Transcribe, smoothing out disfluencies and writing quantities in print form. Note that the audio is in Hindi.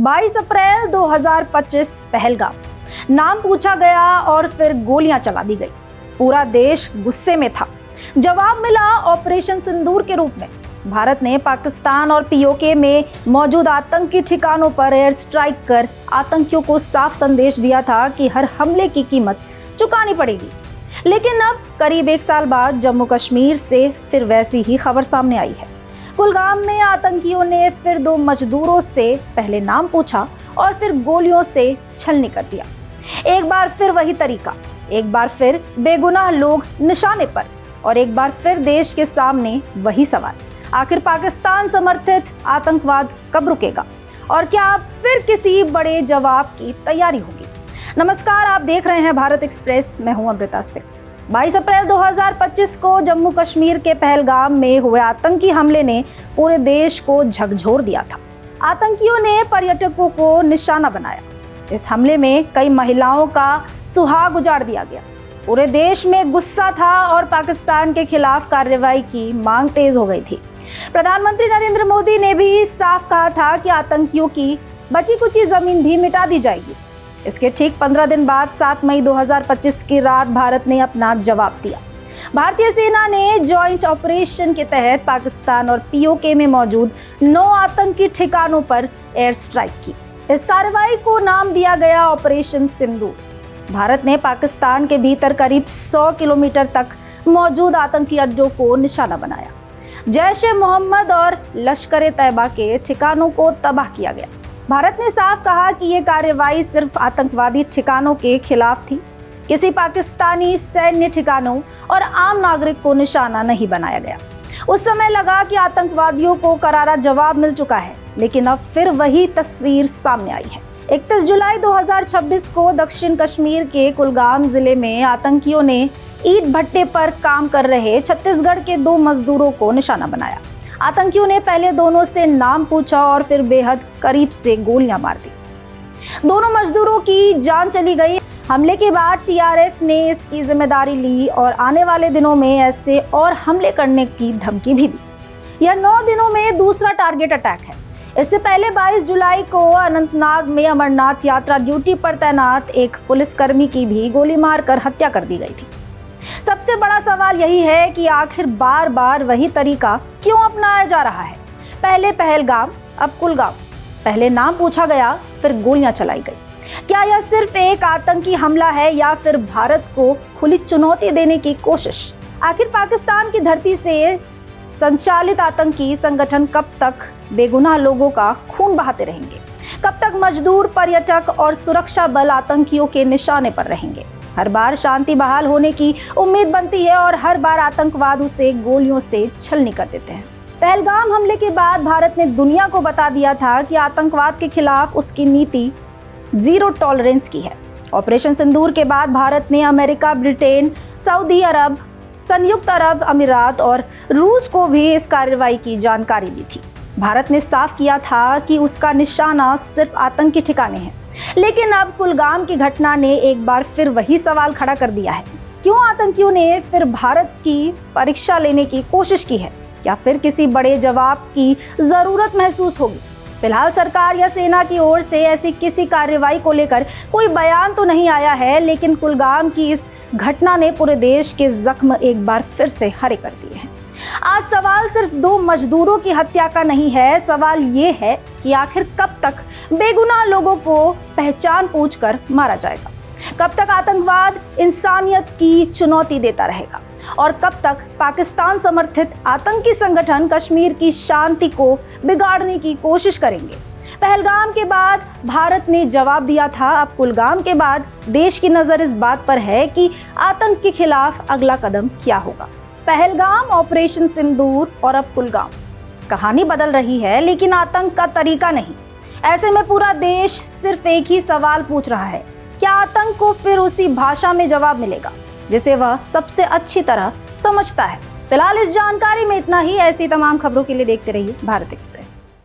22 अप्रैल 2025 पहलगाम। नाम पूछा गया और फिर गोलियां चला दी गई। पूरा देश गुस्से में था। जवाब मिला ऑपरेशन सिंदूर के रूप में। भारत ने पाकिस्तान और पीओके में मौजूद आतंकी ठिकानों पर एयर स्ट्राइक कर आतंकियों को साफ संदेश दिया था कि हर हमले की कीमत चुकानी पड़ेगी। लेकिन अब करीब 1 साल बाद जम्मू कश्मीर से फिर वैसी ही खबर सामने आई है। कुलगाम में आतंकियों ने फिर 2 मजदूरों से पहले नाम पूछा और फिर गोलियों से छलनी कर दिया। एक बार फिर वही तरीका, एक बार फिर बेगुनाह लोग निशाने पर और एक बार फिर देश के सामने वही सवाल, आखिर पाकिस्तान समर्थित आतंकवाद कब रुकेगा और क्या अब फिर किसी बड़े जवाब की तैयारी होगी। नमस्कार, आप देख रहे हैं भारत एक्सप्रेस। मैं हूं अमृता सिंह। 22 अप्रैल 2025 को जम्मू कश्मीर के पहलगाम में हुए आतंकी हमले ने पूरे देश को झकझोर दिया था। आतंकियों ने पर्यटकों को निशाना बनाया। इस हमले में कई महिलाओं का सुहाग उजाड़ दिया गया। पूरे देश में गुस्सा था और पाकिस्तान के खिलाफ कार्रवाई की मांग तेज हो गई थी। प्रधानमंत्री नरेंद्र मोदी ने भी साफ कहा था कि आतंकियों की बची कुची जमीन भी मिटा दी जाएगी। इसके ठीक 15 दिन बाद 7 मई 2025 की रात भारत ने अपना जवाब दिया। भारतीय सेना ने जॉइंट ऑपरेशन के तहत पाकिस्तान और पीओके में मौजूद 9 आतंकी ठिकानों पर एयर स्ट्राइक की। इस कार्रवाई को नाम दिया गया ऑपरेशन सिंदूर। भारत ने पाकिस्तान के भीतर करीब 100 किलोमीटर तक मौजूद आतंकी अड्डों को निशाना बनाया। जैश-ए-मोहम्मद और लश्कर-ए-तैयबा के ठिकानों को तबाह किया गया। भारत ने साफ कहा कि ये कार्रवाई सिर्फ आतंकवादी ठिकानों के खिलाफ थी। किसी पाकिस्तानी सैन्य ठिकानों और आम नागरिक को निशाना नहीं बनाया गया। उस समय लगा कि आतंकवादियों को करारा जवाब मिल चुका है, लेकिन अब फिर वही तस्वीर सामने आई है। 31 जुलाई 2026 को दक्षिण कश्मीर के कुलगाम जिले में आतंकियों ने ईंट भट्टे पर काम कर रहे छत्तीसगढ़ के 2 मजदूरों को निशाना बनाया। आतंकियों ने पहले दोनों से नाम पूछा और फिर बेहद करीब से गोलियां मार दी। दोनों मजदूरों की जान चली गई। हमले के बाद टीआरएफ ने इसकी जिम्मेदारी ली और आने वाले दिनों में ऐसे और हमले करने की धमकी भी दी। यह 9 दिनों में दूसरा टारगेट अटैक है। इससे पहले 22 जुलाई को अनंतनाग में अमरनाथ यात्रा ड्यूटी पर तैनात एक पुलिसकर्मी की भी गोली मारकर हत्या कर दी गई थी। सबसे बड़ा सवाल यही है कि आखिर बार बार वही तरीका क्यों अपनाया जा रहा है। पहले पहलगाम, अब कुलगाम। पहले नाम पूछा गया, फिर गोलियां चलाई गई। क्या यह सिर्फ एक आतंकी हमला है या फिर भारत को खुली चुनौती देने की कोशिश? आखिर पाकिस्तान की धरती से संचालित आतंकी संगठन कब तक बेगुनाह लोगों का खून बहाते रहेंगे? कब तक मजदूर, पर्यटक और सुरक्षा बल आतंकियों के निशाने पर रहेंगे? हर बार शांति बहाल होने की उम्मीद बनती है और हर बार आतंकवाद उसे गोलियों से छलनी कर देते हैं। पहलगाम हमले के बाद भारत ने दुनिया को बता दिया था कि आतंकवाद के खिलाफ उसकी नीति 0 टॉलरेंस की है। ऑपरेशन सिंदूर के बाद भारत ने अमेरिका, ब्रिटेन, सऊदी अरब, संयुक्त अरब अमीरात और रूस को भी इस कार्रवाई की जानकारी दी थी। भारत ने साफ किया था कि उसका निशाना सिर्फ आतंकी ठिकाने हैं। लेकिन अब कुलगाम की घटना ने एक बार फिर वही सवाल खड़ा कर दिया है। क्यों आतंकियों ने फिर भारत की परीक्षा लेने की कोशिश की है? या फिर किसी बड़े जवाब की जरूरत महसूस होगी? फिलहाल सरकार या सेना की ओर से ऐसी किसी कार्रवाई को लेकर कोई बयान तो नहीं आया है, लेकिन कुलगाम की इस घटना ने पूरे देश के जख्म एक बार फिर से हरे कर दिए हैं। आज सवाल सिर्फ 2 मजदूरों की हत्या का नहीं है। सवाल ये है कि आखिर कब तक बेगुनाह लोगों को पहचान पूछकर मारा जाएगा? कब तक आतंकवाद इंसानियत की चुनौती देता रहेगा? और कब तक पाकिस्तान समर्थित आतंकी संगठन कश्मीर की शांति को बिगाड़ने की कोशिश करेंगे? पहलगाम के बाद भारत ने जवाब दिया था। अब कुलगाम के बाद देश की नजर इस बात पर है कि आतंक के खिलाफ अगला कदम क्या होगा। पहलगाम, ऑपरेशन सिंदूर और अब कुलगाम। कहानी बदल रही है, लेकिन आतंक का तरीका नहीं। ऐसे में पूरा देश सिर्फ एक ही सवाल पूछ रहा है, क्या आतंक को फिर उसी भाषा में जवाब मिलेगा जिसे वह सबसे अच्छी तरह समझता है? फिलहाल इस जानकारी में इतना ही। ऐसी तमाम खबरों के लिए देखते रहिए भारत एक्सप्रेस।